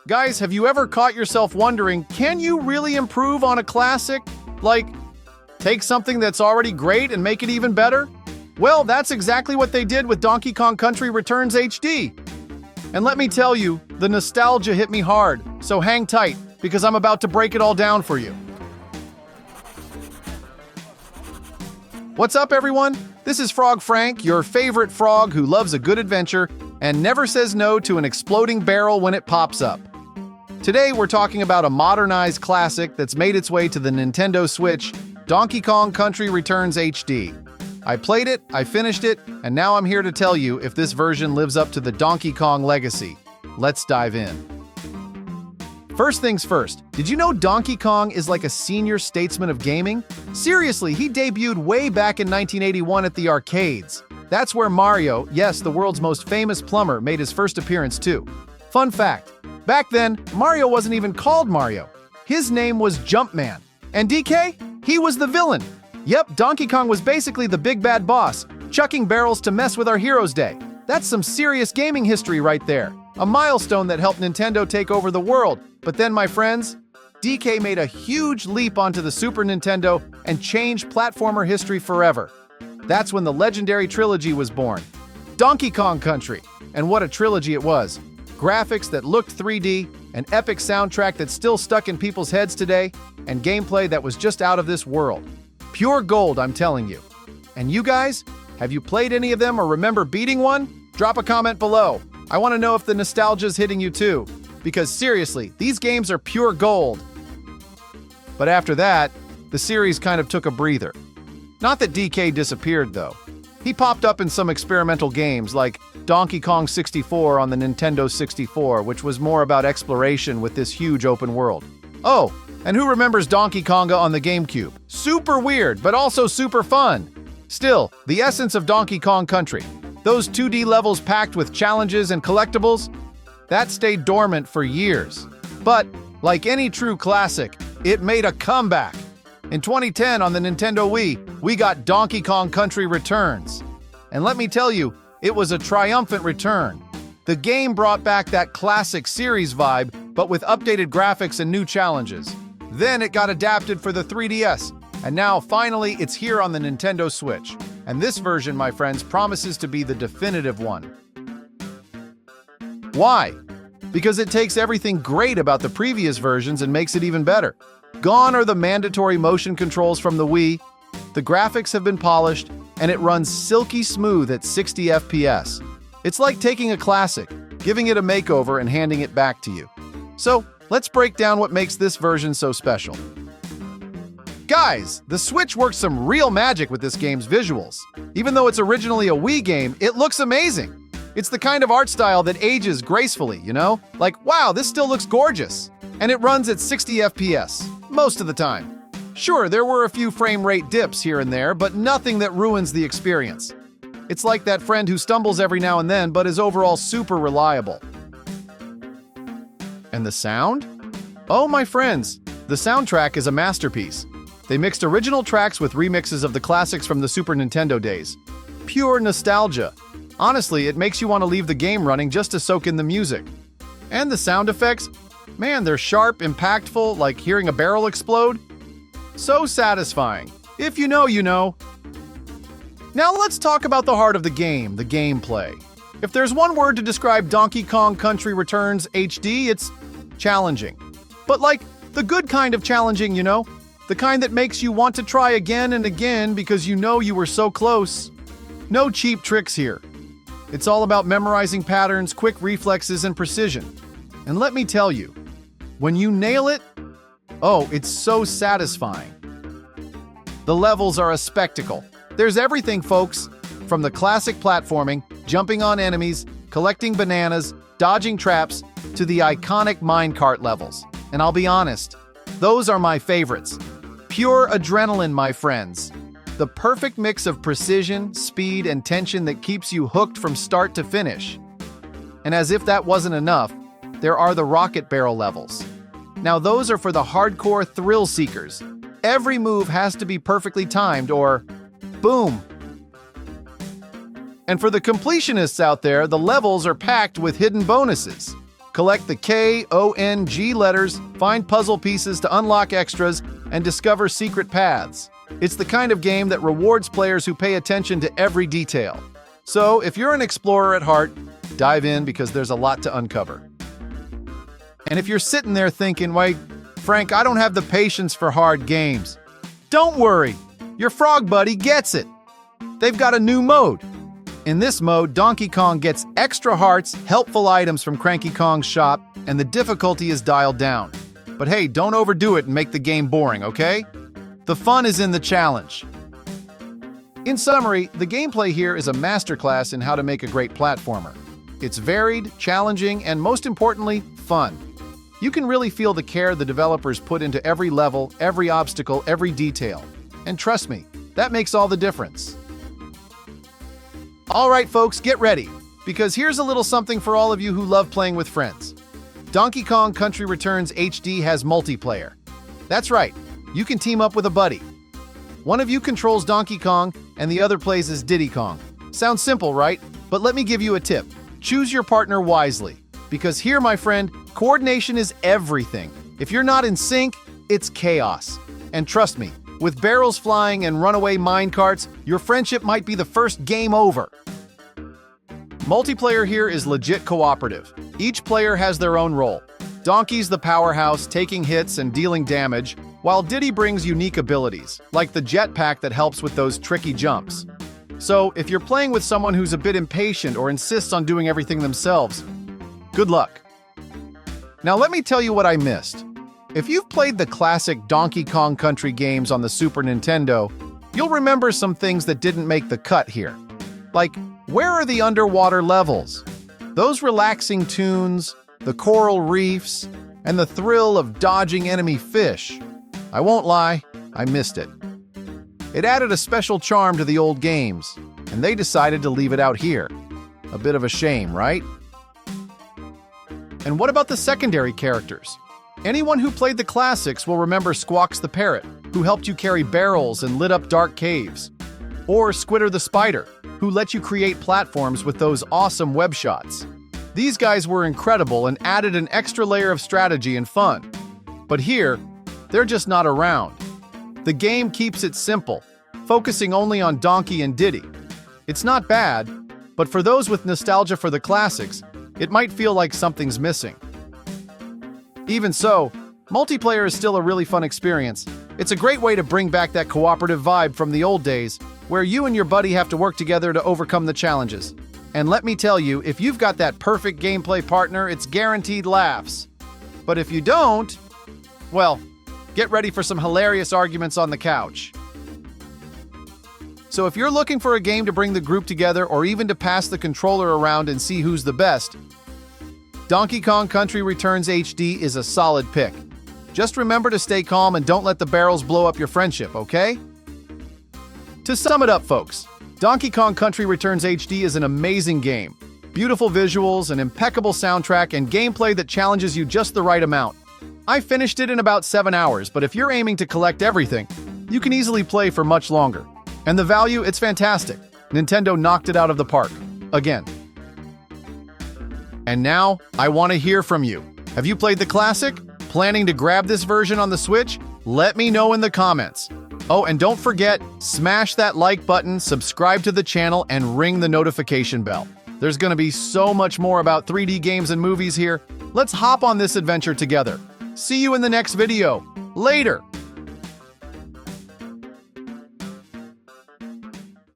Guys, have you ever caught yourself wondering, can you really improve on a classic? Like, take something that's already great and make it even better? Well, that's exactly what they did with Donkey Kong Country Returns HD. And let me tell you, the nostalgia hit me hard, so hang tight, because I'm about to break it all down for you. What's up, everyone? This is Frog Frank, your favorite frog who loves a good adventure and never says no to an exploding barrel when it pops up. Today, we're talking about a modernized classic that's made its way to the Nintendo Switch, Donkey Kong Country Returns HD. I played it, I finished it, and now I'm here to tell you if this version lives up to the Donkey Kong legacy. Let's dive in. First things first, did you know Donkey Kong is like a senior statesman of gaming? Seriously, he debuted way back in 1981 at the arcades. That's where Mario, yes, the world's most famous plumber, made his first appearance too. Fun fact, back then, Mario wasn't even called Mario. His name was Jumpman. And DK? He was the villain. Yep, Donkey Kong was basically the big bad boss, chucking barrels to mess with our heroes' day. That's some serious gaming history right there. A milestone that helped Nintendo take over the world. But then, my friends, DK made a huge leap onto the Super Nintendo and changed platformer history forever. That's when the legendary trilogy was born. Donkey Kong Country. And what a trilogy it was. Graphics that looked 3D, an epic soundtrack that's still stuck in people's heads today, and gameplay that was just out of this world. Pure gold, I'm telling you. And you guys, have you played any of them or remember beating one? Drop a comment below. I want to know if the nostalgia's hitting you too. Because seriously, these games are pure gold. But after that, the series kind of took a breather. Not that DK disappeared, though. He popped up in some experimental games like Donkey Kong 64 on the Nintendo 64, which was more about exploration with this huge open world. Oh, and who remembers Donkey Konga on the GameCube? Super weird, but also super fun. Still, the essence of Donkey Kong Country, those 2D levels packed with challenges and collectibles, that stayed dormant for years. But, like any true classic, it made a comeback. In 2010 on the Nintendo Wii, we got Donkey Kong Country Returns. And let me tell you, it was a triumphant return. The game brought back that classic series vibe, but with updated graphics and new challenges. Then it got adapted for the 3DS, and now finally it's here on the Nintendo Switch. And this version, my friends, promises to be the definitive one. Why? Because it takes everything great about the previous versions and makes it even better. Gone are the mandatory motion controls from the Wii, the graphics have been polished, and it runs silky smooth at 60 FPS. It's like taking a classic, giving it a makeover and handing it back to you. So, let's break down what makes this version so special. Guys, the Switch works some real magic with this game's visuals. Even though it's originally a Wii game, it looks amazing. It's the kind of art style that ages gracefully, you know? Like, wow, this still looks gorgeous. And it runs at 60 FPS, most of the time. Sure, there were a few frame rate dips here and there, but nothing that ruins the experience. It's like that friend who stumbles every now and then, but is overall super reliable. And the sound? Oh, my friends, the soundtrack is a masterpiece. They mixed original tracks with remixes of the classics from the Super Nintendo days. Pure nostalgia. Honestly, it makes you want to leave the game running just to soak in the music. And the sound effects? Man, they're sharp, impactful, like hearing a barrel explode. So satisfying. If you know, you know. Now let's talk about the heart of the game, the gameplay. If there's one word to describe Donkey Kong Country Returns HD, it's challenging. But like, the good kind of challenging, you know? The kind that makes you want to try again and again because you know you were so close. No cheap tricks here. It's all about memorizing patterns, quick reflexes, and precision. And let me tell you, when you nail it, oh, it's so satisfying. The levels are a spectacle. There's everything, folks, from the classic platforming, jumping on enemies, collecting bananas, dodging traps, to the iconic minecart levels. And I'll be honest, those are my favorites. Pure adrenaline, my friends. The perfect mix of precision, speed, and tension that keeps you hooked from start to finish. And as if that wasn't enough, there are the rocket barrel levels. Now those are for the hardcore thrill seekers. Every move has to be perfectly timed or boom. And for the completionists out there, the levels are packed with hidden bonuses. Collect the K-O-N-G letters, find puzzle pieces to unlock extras, and discover secret paths. It's the kind of game that rewards players who pay attention to every detail. So, if you're an explorer at heart, dive in because there's a lot to uncover. And if you're sitting there thinking, wait, Frank, I don't have the patience for hard games. Don't worry, your frog buddy gets it. They've got a new mode. In this mode, Donkey Kong gets extra hearts, helpful items from Cranky Kong's shop, and the difficulty is dialed down. But hey, don't overdo it and make the game boring, okay? The fun is in the challenge. In summary, the gameplay here is a masterclass in how to make a great platformer. It's varied, challenging, and most importantly, fun. You can really feel the care the developers put into every level, every obstacle, every detail. And trust me, that makes all the difference. All right, folks, get ready, because here's a little something for all of you who love playing with friends. Donkey Kong Country Returns HD has multiplayer. That's right, you can team up with a buddy. One of you controls Donkey Kong, and the other plays as Diddy Kong. Sounds simple, right? But let me give you a tip. Choose your partner wisely, because here, my friend, coordination is everything. If you're not in sync, it's chaos. And trust me, with barrels flying and runaway minecarts, your friendship might be the first game over. Multiplayer here is legit cooperative. Each player has their own role. Donkey's the powerhouse, taking hits and dealing damage, while Diddy brings unique abilities, like the jetpack that helps with those tricky jumps. So, if you're playing with someone who's a bit impatient or insists on doing everything themselves, good luck. Now let me tell you what I missed. If you've played the classic Donkey Kong Country games on the Super Nintendo, you'll remember some things that didn't make the cut here. Like, where are the underwater levels? Those relaxing tunes, the coral reefs, and the thrill of dodging enemy fish. I won't lie, I missed it. It added a special charm to the old games, and they decided to leave it out here. A bit of a shame, right? And what about the secondary characters? Anyone who played the classics will remember Squawks the Parrot, who helped you carry barrels and lit up dark caves. Or Squitter the Spider, who let you create platforms with those awesome web shots. These guys were incredible and added an extra layer of strategy and fun. But here, they're just not around. The game keeps it simple, focusing only on Donkey and Diddy. It's not bad, but for those with nostalgia for the classics, it might feel like something's missing. Even so, multiplayer is still a really fun experience. It's a great way to bring back that cooperative vibe from the old days, where you and your buddy have to work together to overcome the challenges. And let me tell you, if you've got that perfect gameplay partner, it's guaranteed laughs. But if you don't, well, get ready for some hilarious arguments on the couch. So if you're looking for a game to bring the group together or even to pass the controller around and see who's the best, Donkey Kong Country Returns HD is a solid pick. Just remember to stay calm and don't let the barrels blow up your friendship, okay? To sum it up, folks, Donkey Kong Country Returns HD is an amazing game. Beautiful visuals, an impeccable soundtrack, and gameplay that challenges you just the right amount. I finished it in about 7 hours, but if you're aiming to collect everything, you can easily play for much longer. And the value, it's fantastic. Nintendo knocked it out of the park. Again. And now, I want to hear from you. Have you played the classic? Planning to grab this version on the Switch? Let me know in the comments. Oh, and don't forget, smash that like button, subscribe to the channel, and ring the notification bell. There's going to be so much more about 3D games and movies here. Let's hop on this adventure together. See you in the next video. Later!